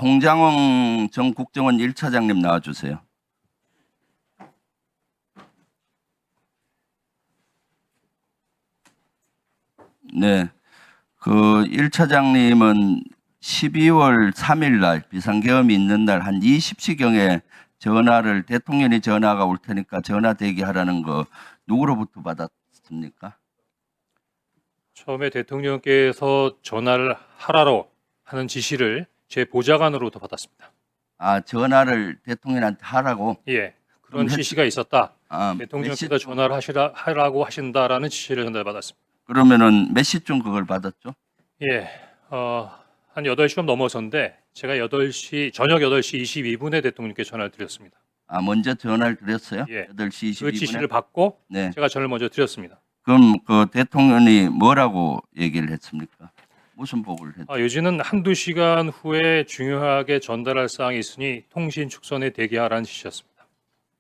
홍장홍 전 국정원 1차장님 나와주세요. 네, 그 1차장님은 12월 3일 날 비상계엄이 있는 날 한 20시경에 전화를 대통령이 전화가 올 테니까 전화 대기하라는 거 누구로부터 받았습니까? 처음에 대통령께서 전화를 하라고 하는 지시를 제 보좌관으로부터 받았습니다. 아, 전화를 대통령한테 하라고? 예, 그럼 그런 지시가 있었다. 아, 대통령께서 전화를 하라고 하신다라는 지시를 전달받았습니다. 그러면은 몇 시쯤 그걸 받았죠? 예, 한 8시 좀 넘어서인데 제가 저녁 8시 22분에 대통령께 전화를 드렸습니다. 아, 먼저 전화를 드렸어요? 예. 8시 22분에? 그 지시를 받고 네. 제가 전화를 먼저 드렸습니다. 그럼 그 대통령이 뭐라고 얘기를 했습니까? 무슨 보고를 했죠? 요지는 한두 시간 후에 중요하게 전달할 사항이 있으니 통신 축선에 대기하라는 지시였습니다.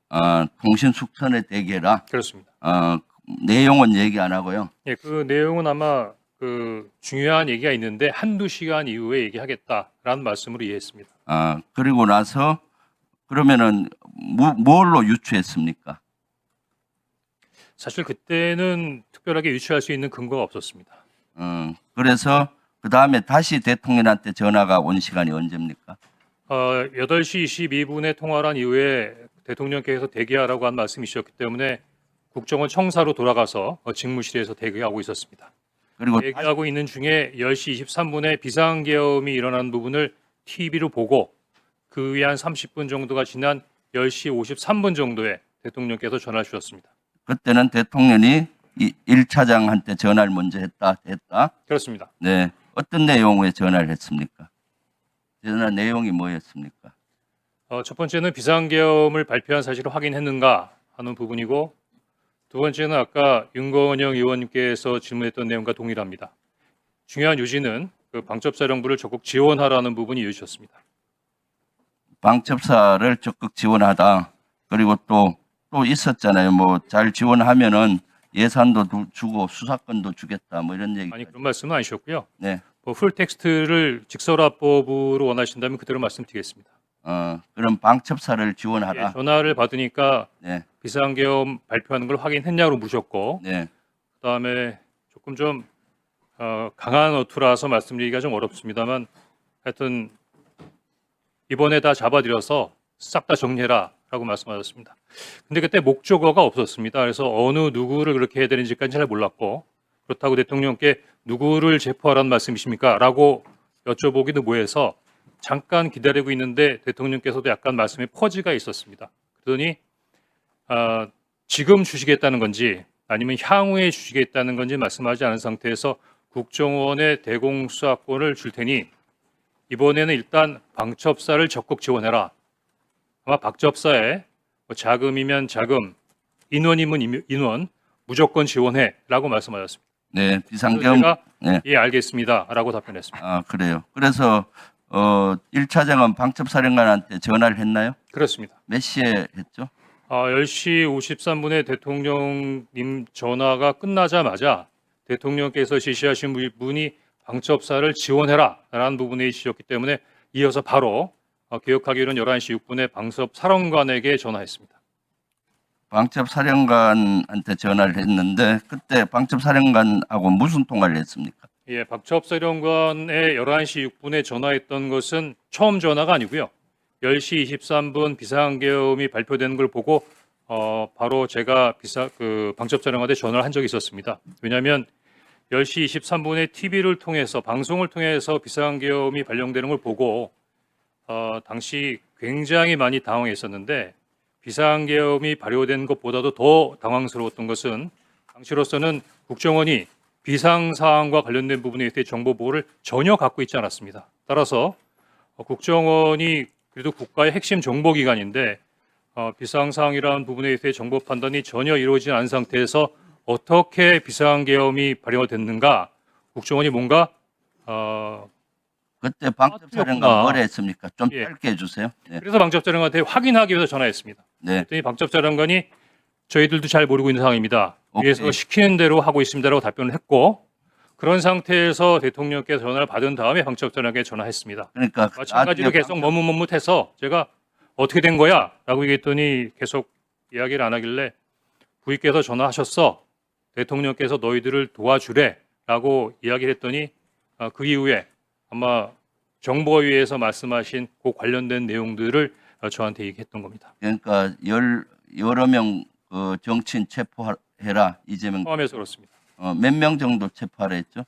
아, 통신 숙선에 대기해라. 그렇습니다. 내용은 얘기 안 하고요. 예, 그 내용은 아마 그 중요한 얘기가 있는데 한두 시간 이후에 얘기하겠다라는 말씀으로 이해했습니다. 아, 그리고 나서 그러면은 뭘로 유추했습니까? 사실 그때는 특별하게 유추할 수 있는 근거가 없었습니다. 그래서 그 다음에 다시 대통령한테 전화가 온 시간이 언제입니까? 8시 22분에 통화를 한 이후에 대통령께서 대기하라고 한 말씀이셨기 때문에 국정원 청사로 돌아가서 직무실에서 대기하고 있었습니다. 그리고 대기하고 있는 중에 10시 23분에 비상계엄이 일어난 부분을 TV로 보고 그 위에 한 30분 정도가 지난 10시 53분 정도에 대통령께서 전화를 주셨습니다. 그때는 대통령이 1차장한테 전화를 먼저 했다. 그렇습니다. 네. 어떤 내용에 전화를 했습니까? 전화 내용이 뭐였습니까? 첫 번째는 비상계엄을 발표한 사실을 확인했는가 하는 부분이고 두 번째는 아까 윤건영 의원님께서 질문했던 내용과 동일합니다. 중요한 요지는 그 방첩사령부를 적극 지원하라는 부분이 이어졌습니다. 방첩사를 적극 지원하다. 그리고 또 있었잖아요. 뭐 잘 지원하면은 예산도 주고 수사권도 주겠다. 뭐 이런 얘기. 아니 그런 말씀은 아니셨고요. 네. 풀 텍스트를 직설화법으로 원하신다면 그대로 말씀드리겠습니다. 그럼 방첩사를 지원하라. 예, 전화를 받으니까 네. 비상계엄 발표하는 걸 확인했냐고 물으셨고 네. 그다음에 조금 좀 강한 어투라서 말씀드리기가 좀 어렵습니다만 하여튼 이번에 다 잡아들여서 싹 다 정리해라라고 말씀하셨습니다. 근데 그때 목적어가 없었습니다. 그래서 어느 누구를 그렇게 해야 되는지까지 잘 몰랐고 그렇다고 대통령께 누구를 체포하라는 말씀이십니까? 라고 여쭤보기도 뭐해서 잠깐 기다리고 있는데 대통령께서도 약간 말씀에 퍼지가 있었습니다. 그러더니 지금 주시겠다는 건지 아니면 향후에 주시겠다는 건지 말씀하지 않은 상태에서 국정원의 대공수사권을 줄 테니 이번에는 일단 방첩사를 적극 지원해라. 아마 방첩사에 자금이면 자금, 인원이면 인원 무조건 지원해라고 말씀하셨습니다. 네. 비상계엄. 제가 네. 예 알겠습니다라고 답변했습니다. 아, 그래요. 그래서 1차장은 방첩사령관한테 전화를 했나요? 그렇습니다. 몇 시에 했죠? 10시 53분에 대통령님 전화가 끝나자마자 대통령께서 지시하신 분이 방첩사를 지원해라라는 부분에 있으셨기 때문에 이어서 바로 기억하기로는 11시 6분에 방첩사령관에게 전화했습니다. 방첩사령관한테 전화를 했는데 그때 방첩사령관하고 무슨 통화를 했습니까? 예, 방첩사령관에 11시 6분에 전화했던 것은 처음 전화가 아니고요. 10시 23분 비상계엄이 발표되는 걸 보고 바로 제가 방첩사령관한테 전화를 한 적이 있었습니다. 왜냐하면 10시 23분에 TV를 통해서 방송을 통해서 비상계엄이 발령되는 걸 보고 당시 굉장히 많이 당황했었는데 비상계엄이 발효된 것보다도 더 당황스러웠던 것은 당시로서는 국정원이 비상사항과 관련된 부분에 대해 정보 보호를 전혀 갖고 있지 않았습니다. 따라서 국정원이 그래도 국가의 핵심 정보기관인데 비상사항이라는 부분에 대해 정보 판단이 전혀 이루어지지 않은 상태에서 어떻게 비상계엄이 발효됐는가 국정원이 뭔가 그때 방첩사령관 뭐라 했습니까? 좀 예. 짧게 해주세요. 네. 그래서 방첩사령관한테 확인하기 위해서 전화했습니다. 네. 그랬더니 방첩사령관이 저희들도 잘 모르고 있는 상황입니다. 오케이. 위에서 시키는 대로 하고 있습니다라고 답변을 했고 그런 상태에서 대통령께서 전화를 받은 다음에 방첩전화에게 전화했습니다. 그러니까 마찬가지로 나중에 계속 머뭇머뭇해서 제가 어떻게 된 거야? 라고 얘기했더니 계속 이야기를 안 하길래 부의께서 전화하셨어. 대통령께서 너희들을 도와주래. 라고 이야기를 했더니 그 이후에 아마 정보위에서 말씀하신 그 관련된 내용들을 저한테 얘기했던 겁니다. 그러니까 여러 명 정치인 체포해라 이재명 포함해서 그렇습니다. 몇 명 정도 체포하라 했죠?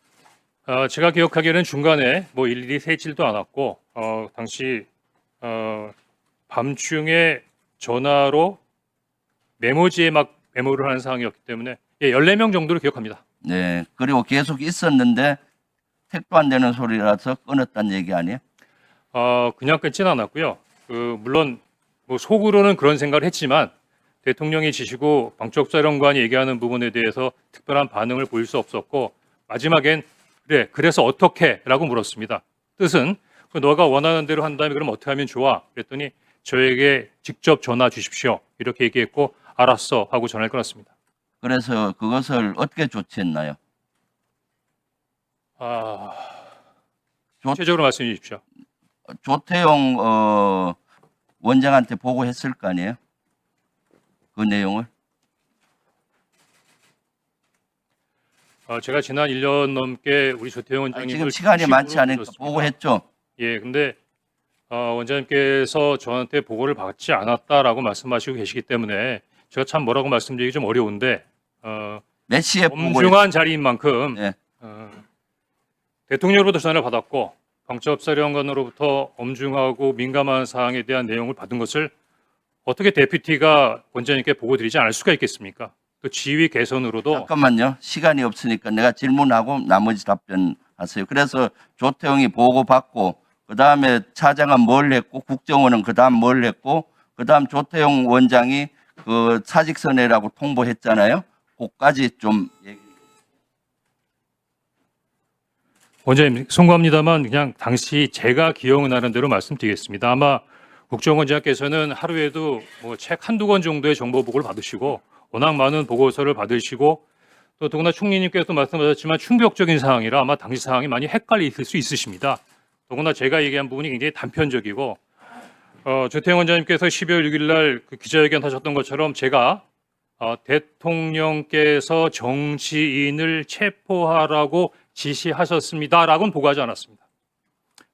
제가 기억하기에는 중간에 뭐 일일이 세지도 않았고 당시 밤중에 전화로 메모지에 막 메모를 하는 상황이었기 때문에 14명 정도를 기억합니다. 네. 그리고 계속 있었는데 택도 안 되는 소리라서 끊었다는 얘기 아니에요? 그냥 끊지는 않았고요. 물론 뭐 속으로는 그런 생각을 했지만 대통령이 지시고 방첩사령관이 얘기하는 부분에 대해서 특별한 반응을 보일 수 없었고 마지막엔 그래 그래서 어떻게? 라고 물었습니다. 뜻은 너가 원하는 대로 한다면 그럼 어떻게 하면 좋아? 그랬더니 저에게 직접 전화 주십시오. 이렇게 얘기했고 알았어 하고 전화를 끊었습니다. 그래서 그것을 어떻게 조치했나요? 구체적으로 말씀해 주십시오. 조태용 원장한테 보고했을 거 아니에요? 그 내용을? 제가 지난 1년 넘게 우리 조태용 아니, 원장님을 지금 시간이 많지 않으니까 들었습니다. 보고했죠? 예, 근데 원장님께서 저한테 보고를 받지 않았다라고 말씀하시고 계시기 때문에 제가 참 뭐라고 말씀드리기 좀 어려운데 몇 시에 보고했죠? 엄중한 자리인 만큼 네. 대통령으로부터 전화를 받았고 방첩사령관으로부터 엄중하고 민감한 사항에 대한 내용을 받은 것을 어떻게 데피티가 원장님께 보고드리지 않을 수가 있겠습니까? 또 지휘 개선으로도 잠깐만요. 시간이 없으니까 내가 질문하고 나머지 답변하세요. 그래서 조태용이 보고받고 그다음에 차장은 뭘 했고 국정원은 그다음 뭘 했고 그다음 조태용 원장이 그 사직서내라고 통보했잖아요. 그까지 좀 얘기. 원장님 송구합니다만 그냥 당시 제가 기억나는 대로 말씀드리겠습니다. 아마 국정원장께서는 하루에도 뭐 책 한두 권 정도의 정보 보고를 받으시고 워낙 많은 보고서를 받으시고 또 더구나 총리님께서도 말씀하셨지만 충격적인 상황이라 아마 당시 상황이 많이 헷갈리실 수 있으십니다. 더구나 제가 얘기한 부분이 굉장히 단편적이고 조태용 원장님께서 12월 6일 날 그 기자회견 하셨던 것처럼 제가 대통령께서 정치인을 체포하라고 지시하셨습니다라고는 보고하지 않았습니다.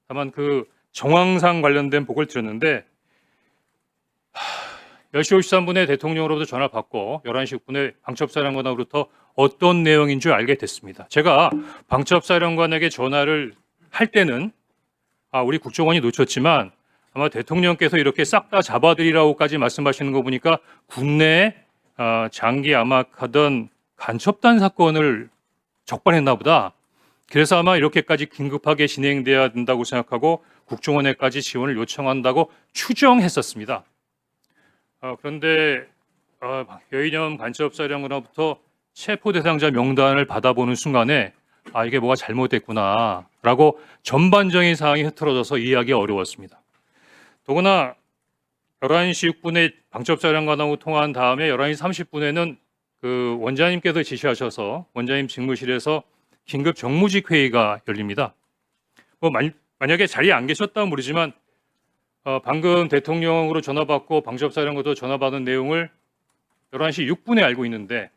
다만 그 정황상 관련된 보고를 드렸는데 10시 53분에 대통령으로부터 전화를 받고 11시 6분에 방첩사령관으로부터 어떤 내용인 줄 알게 됐습니다. 제가 방첩사령관에게 전화를 할 때는 우리 국정원이 놓쳤지만 아마 대통령께서 이렇게 싹 다 잡아드리라고까지 말씀하시는 거 보니까 국내에 장기 암약하던 간첩단 사건을 적발했나 보다. 그래서 아마 이렇게까지 긴급하게 진행돼야 된다고 생각하고 국정원에까지 지원을 요청한다고 추정했었습니다. 그런데 여인영 간첩사령관으로부터 체포 대상자 명단을 받아보는 순간에 이게 뭐가 잘못됐구나라고 전반적인 상황이 흐트러져서 이해하기 어려웠습니다. 더구나 11시 6분에 방첩사령관하고 통화한 다음에 11시 30분에는 그 원장님께서 지시하셔서 원장님 직무실에서 긴급 정무직 회의가 열립니다. 만약에 자리에 안 계셨다면 모르지만 방금 대통령으로 전화받고 방첩사령관으로 전화받은 내용을 11시 6분에 알고 있는데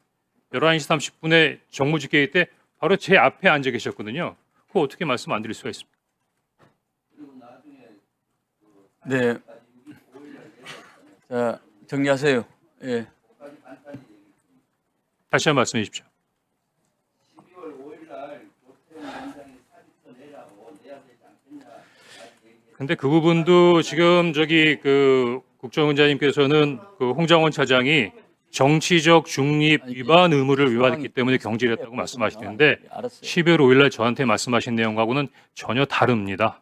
11시 30분에 정무직 회의 때 바로 제 앞에 앉아 계셨거든요. 그거 어떻게 말씀 안 드릴 수가 있습니까? 네. 자, 정리하세요. 예. 다시 한번 말씀해 주십시오. 12월 5일 날 조태용 원장이 사직서 내라고 내야 되지 않겠냐. 근데 그 부분도 지금 그 국정원장님께서는 그 홍장원 차장이 정치적 중립 위반 의무를 위반했기 때문에 경질했다고 말씀하시는데 알았어요. 12월 5일 날 저한테 말씀하신 내용하고는 전혀 다릅니다.